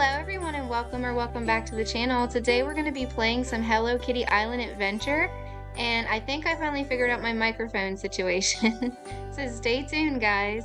Hello everyone and welcome back to the channel. Today we're going to be playing some Hello Kitty Island Adventure, and I think I finally figured out my microphone situation. So stay tuned, guys.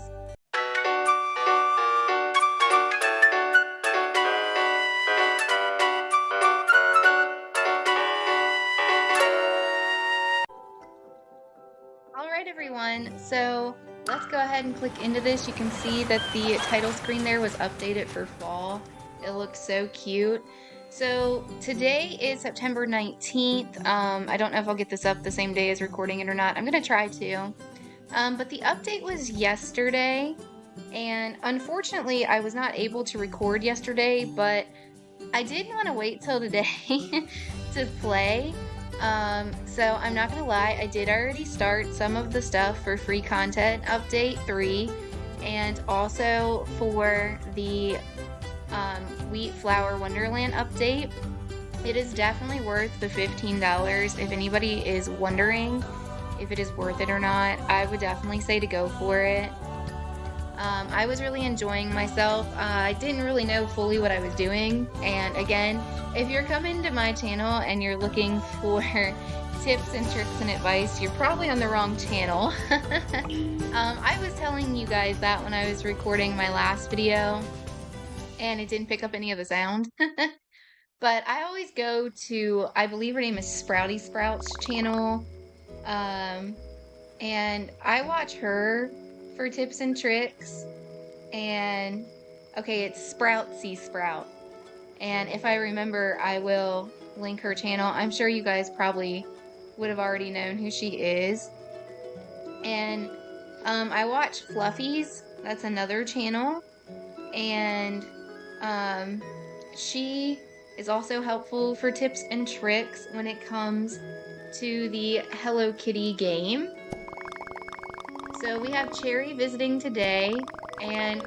Alright everyone, so let's go ahead and click into this. You can see that the title screen there was updated for fall. It looks so cute. So today is September 19th. I don't know if I'll get this up the same day as recording it or not. I'm gonna try to. But the update was yesterday, and unfortunately I was not able to record yesterday, but I did want to wait till today to play. So I'm not gonna lie, I did already start some of the stuff for free content update 3, and also for the Wheat Flower Wonderland update. It is definitely worth the $15. If anybody is wondering if it is worth it or not, I would definitely say to go for it. I was really enjoying myself. I didn't really know fully what I was doing, and again, if you're coming to my channel and you're looking for tips and tricks and advice, you're probably on the wrong channel. I was telling you guys that when I was recording my last video, and it didn't pick up any of the sound. But I always go to, I believe her name is Sprouty Sprout's channel, and I watch her for tips and tricks. And okay, it's Sproutsy Sprout, and if I remember, I will link her channel. I'm sure you guys probably would have already known who she is. And I watch Fluffy's, that's another channel, and she is also helpful for tips and tricks when it comes to the Hello Kitty game. So we have Cherry visiting today, and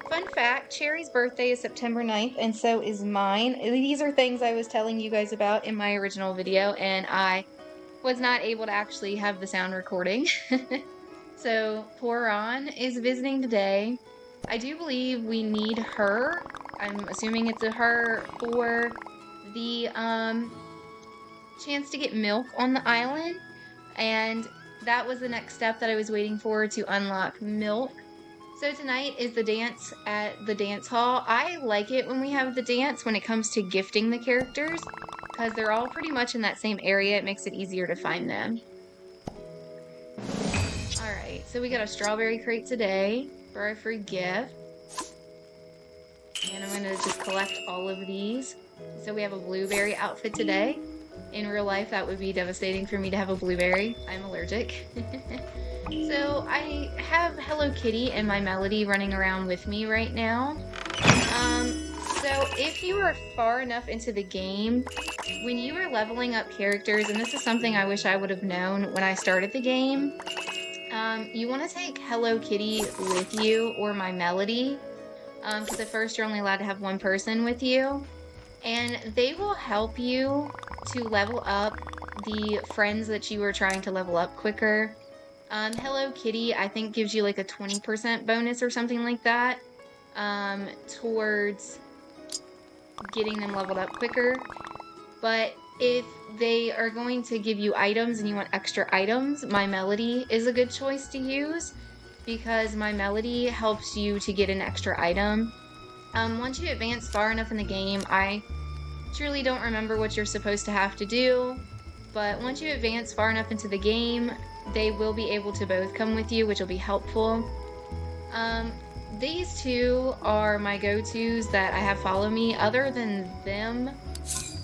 fun fact, Cherry's birthday is September 9th, and so is mine. These are things I was telling you guys about in my original video, and I was not able to actually have the sound recording. So Poron is visiting today. I do believe we need her. I'm assuming it's a her for the chance to get milk on the island, and that was the next step that I was waiting for to unlock milk. So tonight is the dance at the dance hall. I like it when we have the dance when it comes to gifting the characters, because they're all pretty much in that same area. It makes it easier to find them. Alright, so we got a strawberry crate today for our free gift. And I'm going to just collect all of these. So we have a blueberry outfit today. In real life, that would be devastating for me to have a blueberry. I'm allergic. So I have Hello Kitty and my Melody running around with me right now. So if you are far enough into the game, when you are leveling up characters, and this is something I wish I would have known when I started the game, you want to take Hello Kitty with you, or my Melody, because at first you're only allowed to have one person with you, and they will help you to level up the friends that you are trying to level up quicker. Hello Kitty, I think, gives you like a 20% bonus or something like that towards getting them leveled up quicker. But if they are going to give you items and you want extra items, my Melody is a good choice to use, because my Melody helps you to get an extra item. Once you advance far enough in the game, I truly don't remember what you're supposed to have to do, but once you advance far enough into the game, they will be able to both come with you, which will be helpful. These two are my go-tos that I have follow me. Other than them,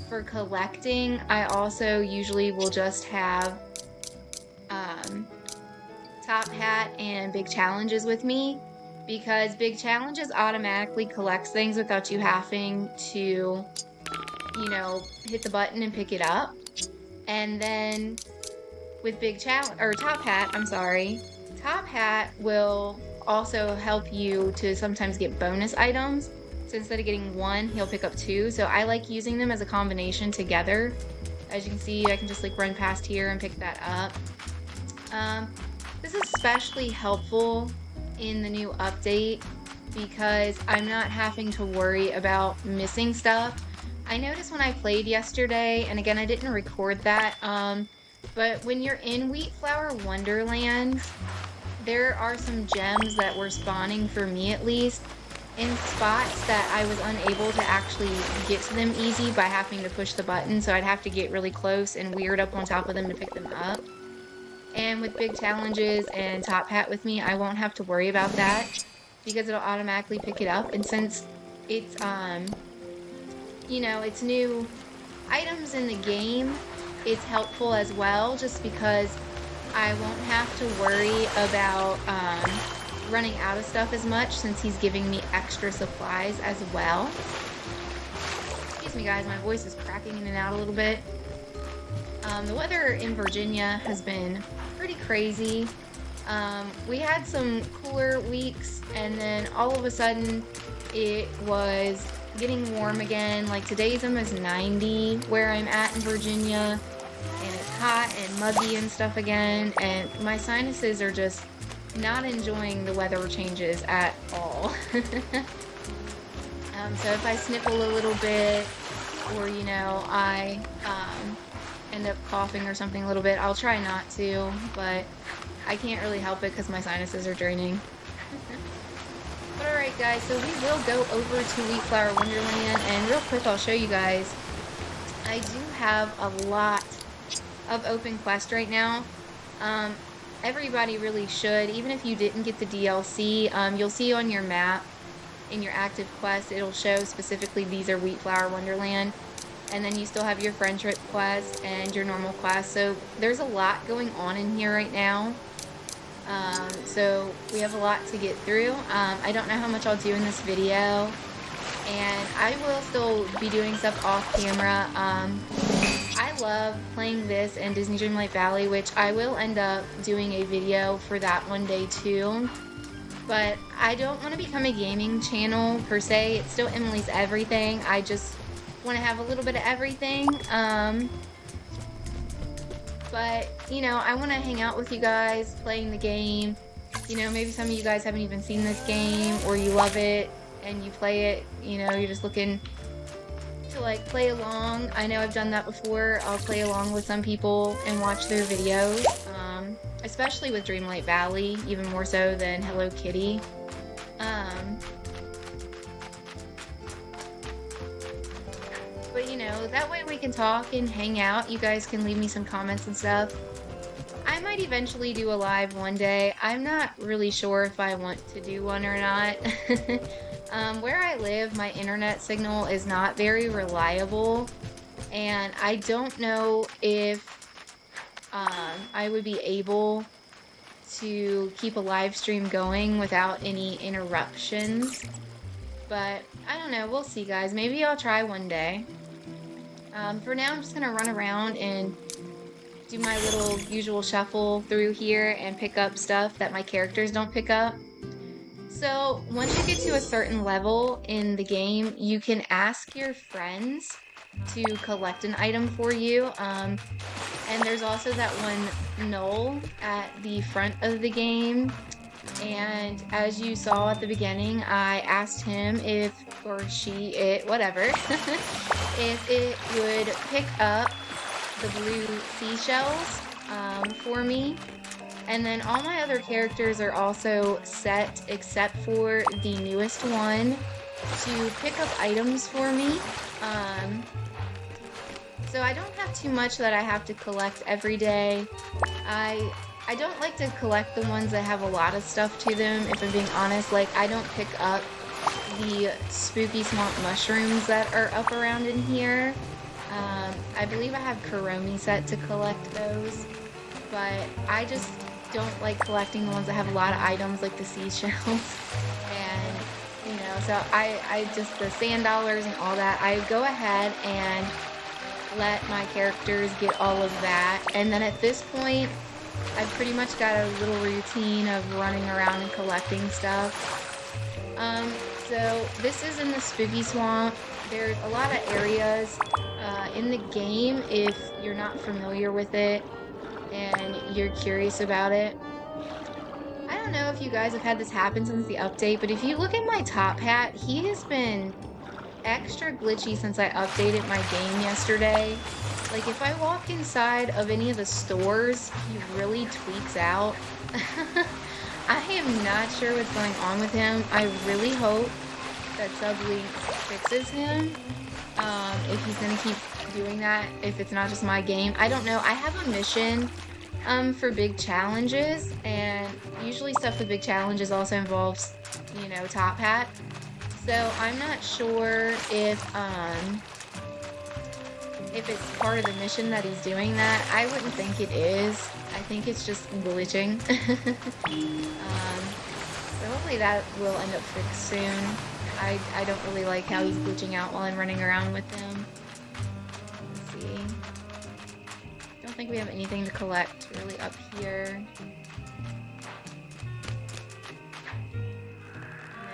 for collecting, I also usually will just have Top Hat and Big Challenges with me, because Big Challenges automatically collects things without you having to, you know, hit the button and pick it up. And then with Top Hat will also help you to sometimes get bonus items. So instead of getting one, he'll pick up two. So I like using them as a combination together. As you can see, I can just like run past here and pick that up. This is especially helpful in the new update because I'm not having to worry about missing stuff. I noticed when I played yesterday, and again, I didn't record that, but when you're in Wheat Flower Wonderland, there are some gems that were spawning, for me at least, in spots that I was unable to actually get to them easy by having to push the button, so I'd have to get really close and weird up on top of them to pick them up. And with big challenges and Top Hat with me, I won't have to worry about that because it'll automatically pick it up. And since it's, you know, it's new items in the game, it's helpful as well, just because I won't have to worry about running out of stuff as much, since he's giving me extra supplies as well. Excuse me guys, my voice is cracking in and out a little bit. The weather in Virginia has been pretty crazy. We had some cooler weeks, and then all of a sudden it was getting warm again. Like today's almost 90 where I'm at in Virginia, and it's hot and muggy and stuff again, and my sinuses are just not enjoying the weather changes at all. So if I sniffle a little bit, or you know, I end up coughing or something a little bit, I'll try not to, but I can't really help it because my sinuses are draining. But alright guys, so we will go over to Wheat Flower Wonderland, and real quick I'll show you guys, I do have a lot of open quests right now. Everybody really should, even if you didn't get the DLC, you'll see on your map, in your active quest, it'll show specifically these are Wheat Flower Wonderland, and then you still have your friend trip quest and your normal quest, so there's a lot going on in here right now. So we have a lot to get through. I don't know how much I'll do in this video, and I will still be doing stuff off camera. I love playing this and Disney Dreamlight Valley, which I will end up doing a video for that one day too. But I don't want to become a gaming channel per se. It's still Emily's Everything. I just want to have a little bit of everything. But, you know, I want to hang out with you guys playing the game. You know, maybe some of you guys haven't even seen this game, or you love it and you play it, you know, you're just looking to like play along. I know I've done that before. I'll play along with some people and watch their videos, especially with Dreamlight Valley, even more so than Hello Kitty. But you know, that way we can talk and hang out. You guys can leave me some comments and stuff. I might eventually do a live one day. I'm not really sure if I want to do one or not. Where I live, my internet signal is not very reliable, and I don't know if I would be able to keep a live stream going without any interruptions. But I don't know, we'll see guys. Maybe I'll try one day. For now, I'm just gonna run around and do my little usual shuffle through here and pick up stuff that my characters don't pick up. So once you get to a certain level in the game, you can ask your friends to collect an item for you. And there's also that one Knoll at the front of the game. And as you saw at the beginning, I asked him if, or she, it, whatever, if it would pick up the blue seashells for me. And then all my other characters are also set except for the newest one to pick up items for me. So I don't have too much that I have to collect every day. I don't like to collect the ones that have a lot of stuff to them, if I'm being honest. Like, I don't pick up the spooky swamp mushrooms that are up around in here. I believe I have Kuromi set to collect those, but I just don't like collecting the ones that have a lot of items like the seashells. And, you know, so I just, the sand dollars and all that, I go ahead and let my characters get all of that. And then at this point, I've pretty much got a little routine of running around and collecting stuff. So this is in the Spooky Swamp. There's a lot of areas in the game if you're not familiar with it and you're curious about it. I don't don't know if you guys have had this happen since the update, but if you look at my top hat, he has been extra glitchy since I updated my game yesterday. Like, if I walk inside of any of the stores, he really tweaks out. I am not sure what's going on with him. I really hope that Sublink fixes him. If he's gonna keep doing that, if it's not just my game. I don't know. I have a mission for big challenges, and usually stuff with big challenges also involves, you know, top hat. So I'm not sure if it's part of the mission that he's doing that. I wouldn't think it is. I think it's just glitching. So hopefully that will end up fixed soon. I don't really like how he's glitching out while I'm running around with him. Let's see. Don't think we have anything to collect really up here.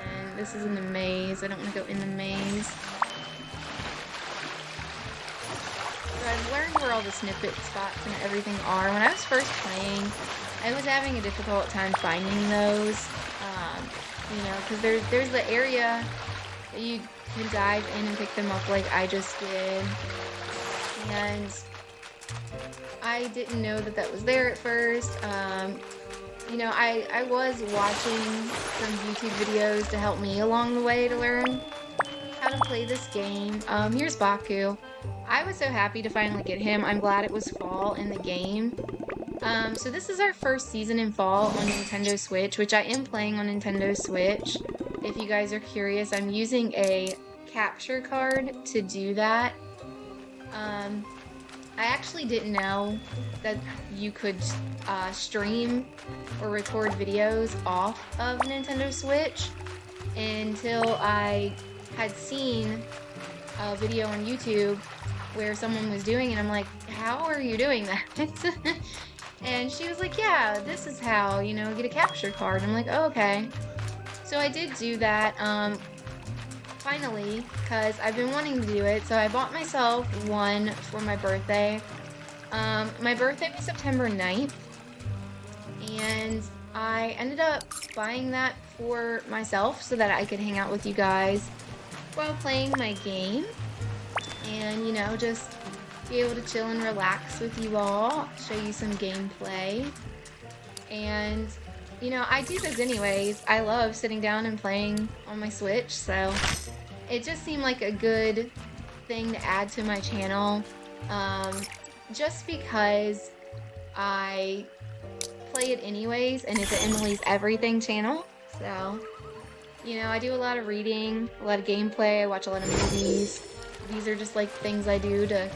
And this is in the maze. I don't want to go in the maze. So I've learned where all the snippet spots and everything are. When I was first playing, I was having a difficult time finding those. You know, because there's the area that you can dive in and pick them up like I just did. And I didn't know that that was there at first. You know, I was watching some YouTube videos to help me along the way to learn how to play this game. Here's Baku. I was so happy to finally get him. I'm glad it was fall in the game. So this is our first season in fall on Nintendo Switch, which I am playing on Nintendo Switch. If you guys are curious, I'm using a capture card to do that. I actually didn't know that you could stream or record videos off of Nintendo Switch until I had seen a video on YouTube where someone was doing it. I'm like, how are you doing that? And she was like, yeah, this is how, you know, get a capture card. I'm like, oh, okay. So I did do that, finally, because I've been wanting to do it. So I bought myself one for my birthday. My birthday was September 9th. And I ended up buying that for myself so that I could hang out with you guys while playing my game. And, you know, just be able to chill and relax with you all, show you some gameplay. And, you know, I do this anyways. I love sitting down and playing on my Switch, so it just seemed like a good thing to add to my channel, just because I play it anyways, and it's an Emily's Everything channel. So, you know, I do a lot of reading, a lot of gameplay, I watch a lot of movies. These are just like things I do to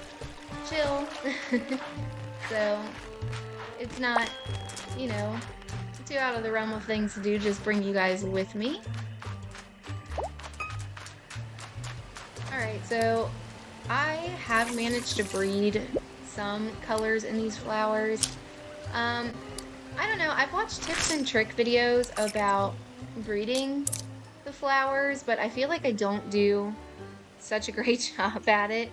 chill. So it's not, you know, too out of the realm of things to do, just bring you guys with me. Alright, so I have managed to breed some colors in these flowers. I don't know, I've watched tips and trick videos about breeding the flowers, but I feel like I don't do such a great job at it.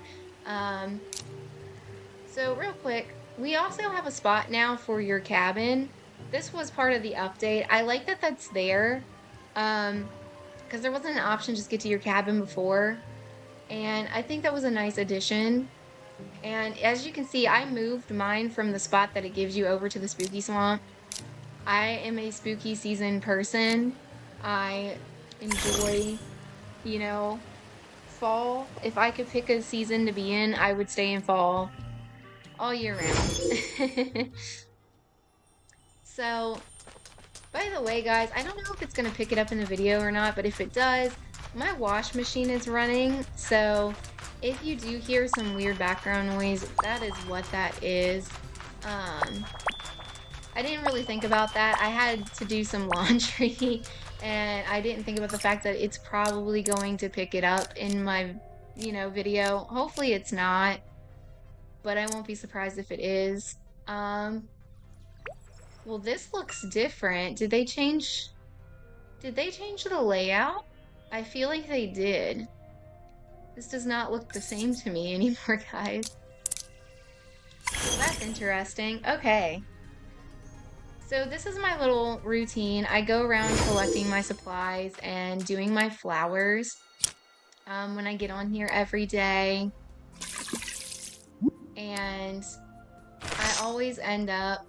So real quick, we also have a spot now for your cabin. This was part of the update. I like that that's there, because there wasn't an option just get to your cabin before, and I think that was a nice addition. And as you can see, I moved mine from the spot that it gives you over to the spooky swamp. I am a spooky season person. I enjoy, you know, fall. If I could pick a season to be in, I would stay in fall all year round. So, by the way, guys, I don't know if it's going to pick it up in the video or not, but if it does, my wash machine is running. So, if you do hear some weird background noise, that is what that is. I didn't really think about that. I had to do some laundry, and I didn't think about the fact that it's probably going to pick it up in my, you know, video. Hopefully it's not, but I won't be surprised if it is. Well, this looks different. Did they change the layout? I feel like they did. This does not look the same to me anymore, guys. So that's interesting. Okay. So this is my little routine. I go around collecting my supplies and doing my flowers when I get on here every day. And I always end up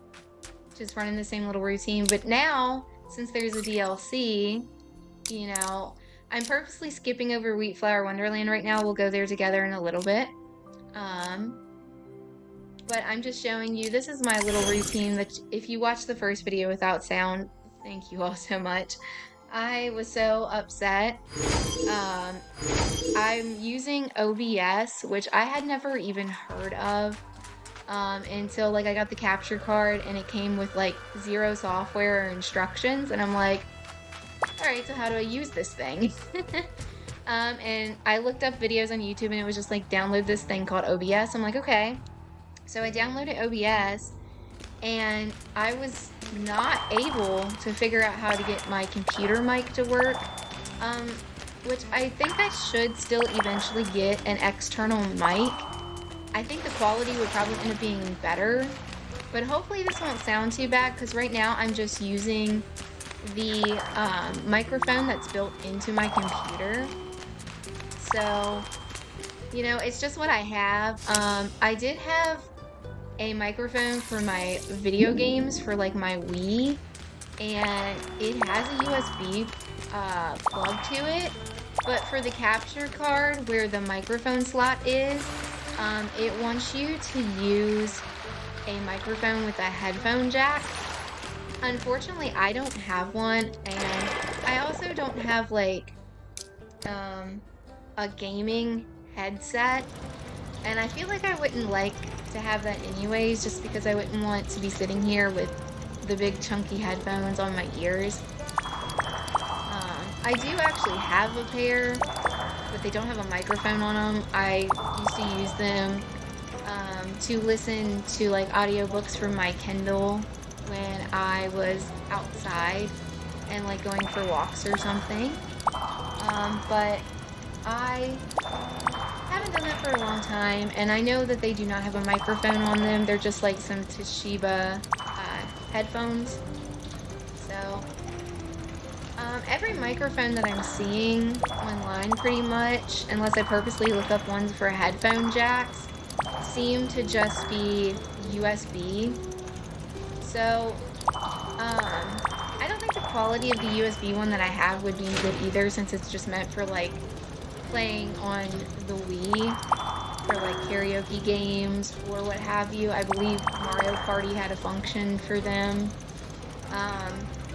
just running the same little routine. But now, since there's a DLC, you know, I'm purposely skipping over Wheat Flower Wonderland right now. We'll go there together in a little bit. But I'm just showing you, this is my little routine that if you watch the first video without sound, thank you all so much. I was so upset. I'm using OBS, which I had never even heard of until like I got the capture card and it came with like zero software or instructions, and I'm like, all right, so how do I use this thing? And I looked up videos on YouTube and it was just like, download this thing called OBS. I'm like, okay. So I downloaded OBS and I was not able to figure out how to get my computer mic to work, which I think I should still eventually get an external mic. I think the quality would probably end up being better, but hopefully this won't sound too bad because right now I'm just using the microphone that's built into my computer. So, you know, it's just what I have. I did have a microphone for my video games for like my Wii, and it has a USB plug to it, but for the capture card where the microphone slot is, it wants you to use a microphone with a headphone jack. Unfortunately, I don't have one, and I also don't have like a gaming headset, and I feel like I wouldn't like to have that anyways, just because I wouldn't want to be sitting here with the big chunky headphones on my ears. I do actually have a pair, but they don't have a microphone on them. I used to use them to listen to like audiobooks from my Kindle when I was outside and like going for walks or something. But I haven't done that for a long time, and I know that they do not have a microphone on them. They're just like some Toshiba headphones. So every microphone that I'm seeing online pretty much, unless I purposely look up ones for headphone jacks, seem to just be USB. So I don't think the quality of the USB one that I have would be good either, since it's just meant for like playing on the Wii for like karaoke games or what have you. I believe Mario Party had a function for them.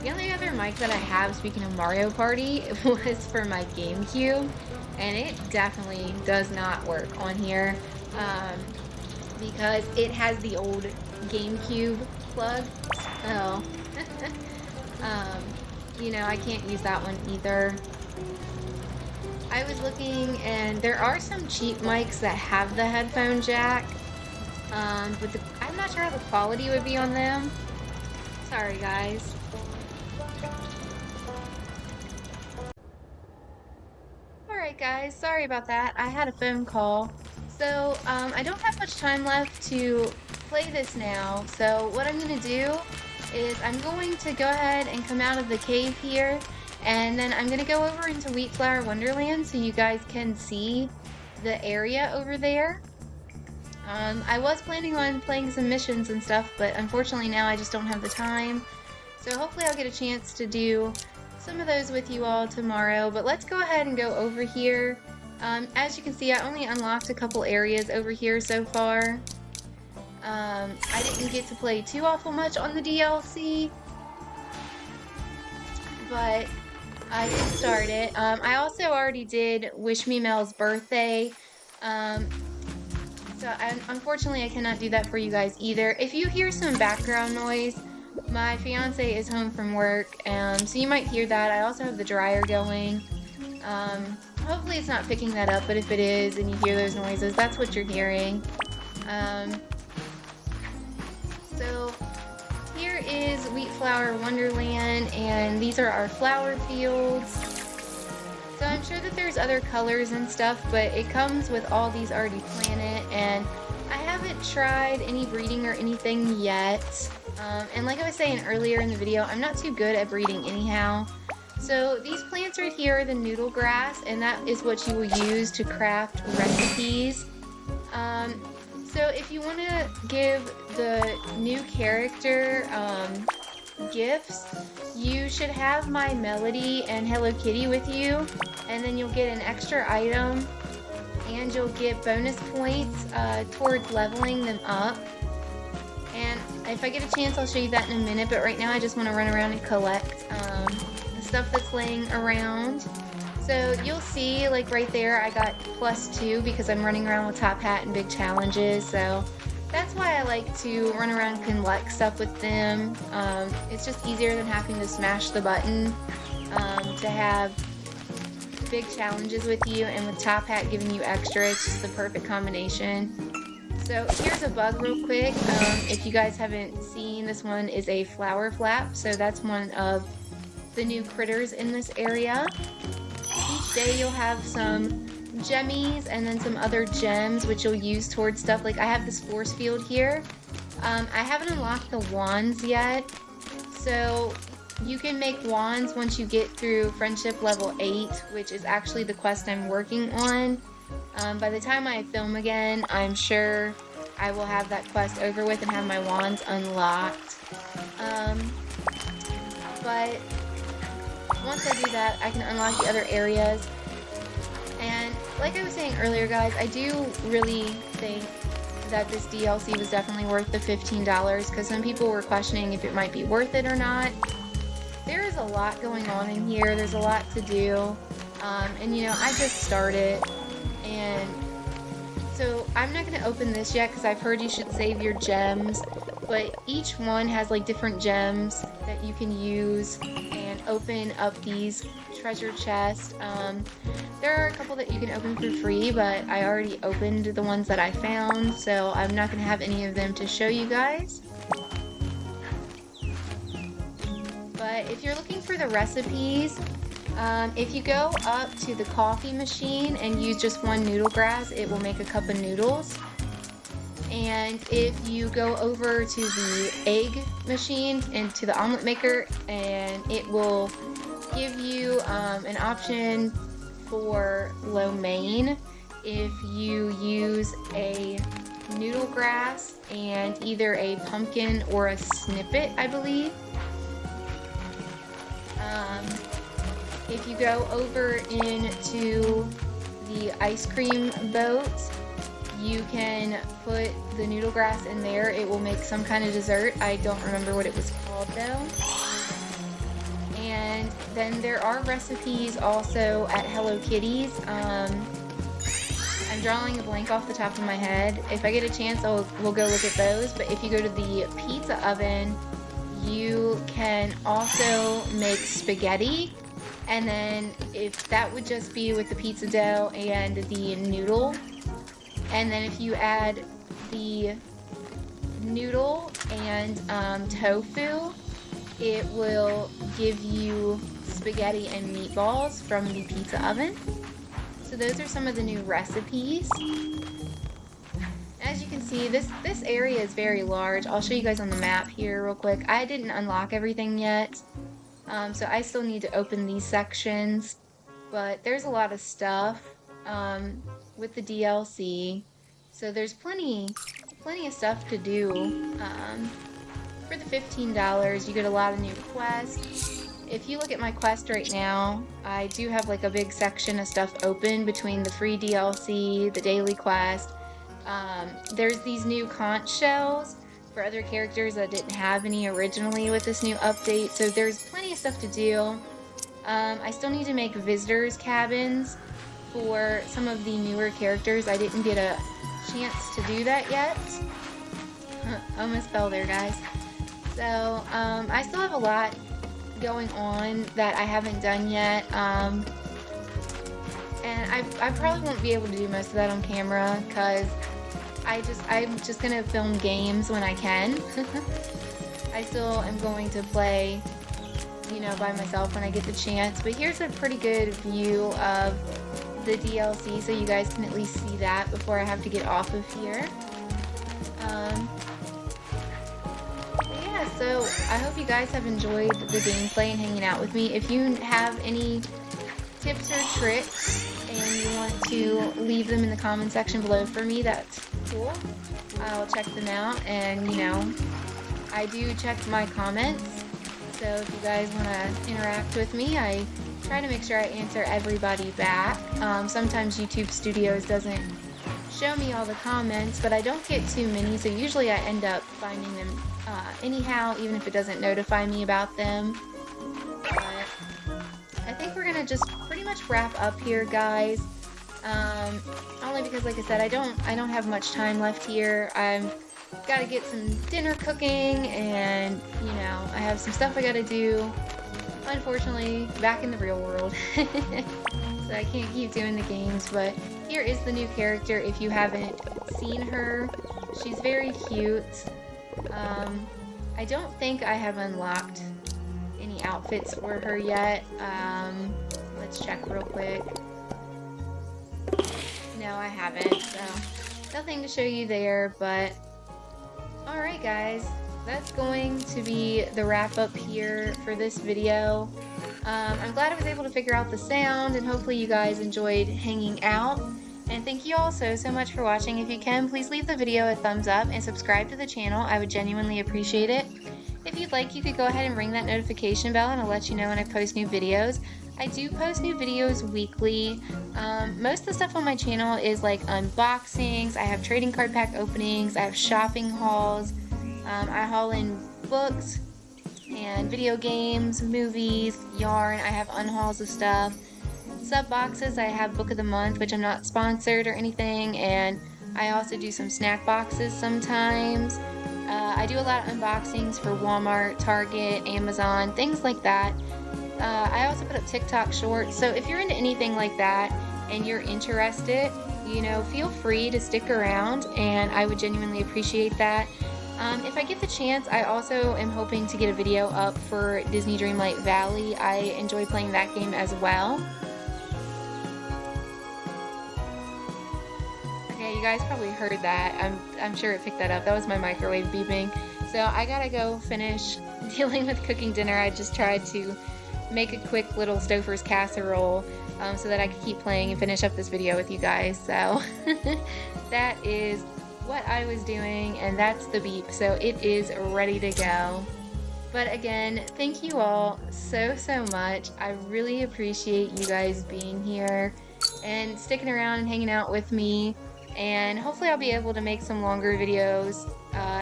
The only other mic that I have, speaking of Mario Party, was for my GameCube, and it definitely does not work on here because it has the old GameCube plug. So, you know, I can't use that one either. I was looking, and there are some cheap mics that have the headphone jack, but I'm not sure how the quality would be on them. Sorry, guys. Alright, guys, sorry about that. I had a phone call. So, I don't have much time left to play this now, so what I'm going to do is I'm going to go ahead and come out of the cave here, and then I'm going to go over into Wheat Flower Wonderland so you guys can see the area over there. I was planning on playing some missions and stuff, but unfortunately now I just don't have the time. So hopefully I'll get a chance to do some of those with you all tomorrow, but let's go ahead and go over here. As you can see, I only unlocked a couple areas over here so far. I didn't get to play too awful much on the DLC, but I did start it. I also already did Wish Me Mel's birthday, so unfortunately I cannot do that for you guys either. If you hear some background noise, my fiance is home from work, so you might hear that. I also have the dryer going. Hopefully it's not picking that up, but if it is and you hear those noises, that's what you're hearing. So here is Wheat Flower Wonderland, and these are our flower fields. So I'm sure that there's other colors and stuff, but it comes with all these already planted, and I have haven't tried any breeding or anything yet. And like I was saying earlier in the video, I'm not too good at breeding anyhow. So these plants right here are the noodle grass, and that is what you will use to craft recipes. So if you want to give the new character gifts, you should have my Melody and Hello Kitty with you, and then you'll get an extra item, and you'll get bonus points towards leveling them up. And if I get a chance, I'll show you that in a minute, but right now I just want to run around and collect the stuff that's laying around. So you'll see, like right there, I got +2 because I'm running around with Top Hat and big challenges. So that's why I like to run around and collect stuff with them. It's just easier than having to smash the button to have big challenges with you, and with Top Hat giving you extra, it's just the perfect combination. So here's a bug real quick. If you guys haven't seen, this one is a flower flap. So that's one of the new critters in this area. Each day you'll have some gemmies and then some other gems which you'll use towards stuff. Like I have this force field here. I haven't unlocked the wands yet. So you can make wands once you get through friendship level 8, which is actually the quest I'm working on. By the time I film again, I'm sure I will have that quest over with and have my wands unlocked. But once I do that, I can unlock the other areas. And like I was saying earlier, guys, I do really think that this DLC was definitely worth the $15, because some people were questioning if it might be worth it or not. There is a lot going on in here. There's a lot to do. And you know, I just started, and so I'm not going to open this yet because I've heard you should save your gems, but each one has like different gems that you can use and open up these treasure chests. There are a couple that you can open for free, but I already opened the ones that I found, so I'm not going to have any of them to show you guys. But if you're looking for the recipes, if you go up to the coffee machine and use just one noodle grass, it will make a cup of noodles. And if you go over to the egg machine and to the omelet maker, and it will give you an option for lo mein if you use a noodle grass and either a pumpkin or a snippet, I believe. If you go over into the ice cream boat, you can put the noodle grass in there. It will make some kind of dessert. I don't remember what it was called though. And then there are recipes also at Hello Kitty's. I'm drawing a blank off the top of my head. If I get a chance, we'll go look at those. But if you go to the pizza oven, you can also make spaghetti. And then if that would just be with the pizza dough and the noodle. And then if you add the noodle and tofu, it will give you spaghetti and meatballs from the pizza oven. So those are some of the new recipes. As you can see, this area is very large. I'll show you guys on the map here real quick. I didn't unlock everything yet, so I still need to open these sections. But there's a lot of stuff with the DLC, so there's plenty of stuff to do. For the $15, you get a lot of new quests. If you look at my quest right now, I do have like a big section of stuff open between the free DLC, the daily quest. There's these new conch shells for other characters that didn't have any originally with this new update, so there's plenty of stuff to do. I still need to make visitors cabins for some of the newer characters. I didn't get a chance to do that yet. Almost fell there, guys. So I still have a lot going on that I haven't done yet, and I probably won't be able to do most of that on camera because I'm just gonna film games when I can. I still am going to play, you know, by myself when I get the chance. But here's a pretty good view of the DLC, so you guys can at least see that before I have to get off of here. Yeah, so I hope you guys have enjoyed the gameplay and hanging out with me. If you have any tips or tricks and you want to leave them in the comment section below for me, that's cool. I'll check them out, and I do check my comments, so if you guys want to interact with me, I try to make sure I answer everybody back. Sometimes YouTube Studios doesn't show me all the comments, but I don't get too many, so usually I end up finding them anyhow, even if it doesn't notify me about them. But I think we're gonna just pretty much wrap up here, guys. Only because, like I said, I don't have much time left here. I've got to get some dinner cooking, and I have some stuff I got to do. Unfortunately, back in the real world, so I can't keep doing the games. But here is the new character. If you haven't seen her, she's very cute. I don't think I have unlocked any outfits for her yet. Let's check real quick. No, I haven't, so nothing to show you there, but alright guys, that's going to be the wrap up here for this video. I'm glad I was able to figure out the sound, and hopefully you guys enjoyed hanging out. And thank you all so much for watching. If you can, please leave the video a thumbs up and subscribe to the channel. I would genuinely appreciate it. If you'd like, you could go ahead and ring that notification bell, and I'll let you know when I post new videos. I do post new videos weekly. Most of the stuff on my channel is like unboxings. I have trading card pack openings. I have shopping hauls. I haul in books and video games, movies, yarn. I have unhauls of stuff. Sub boxes, I have book of the month, which I'm not sponsored or anything, and I also do some snack boxes sometimes. I do a lot of unboxings for Walmart, Target, Amazon, things like that. I also put up TikTok shorts, so if you're into anything like that and you're interested, feel free to stick around, and I would genuinely appreciate that. If I get the chance, I also am hoping to get a video up for Disney Dreamlight Valley. I enjoy playing that game as well. Okay, you guys probably heard that. I'm sure it picked that up. That was my microwave beeping. So I gotta go finish dealing with cooking dinner. I just tried to make a quick little Stouffer's casserole so that I could keep playing and finish up this video with you guys. So that is what I was doing, and that's the beep, so it is ready to go. But again, thank you all so much. I really appreciate you guys being here and sticking around and hanging out with me, and hopefully I'll be able to make some longer videos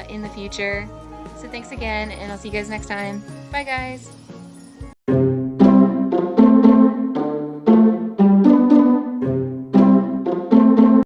in the future. So thanks again, and I'll see you guys next time. Bye guys.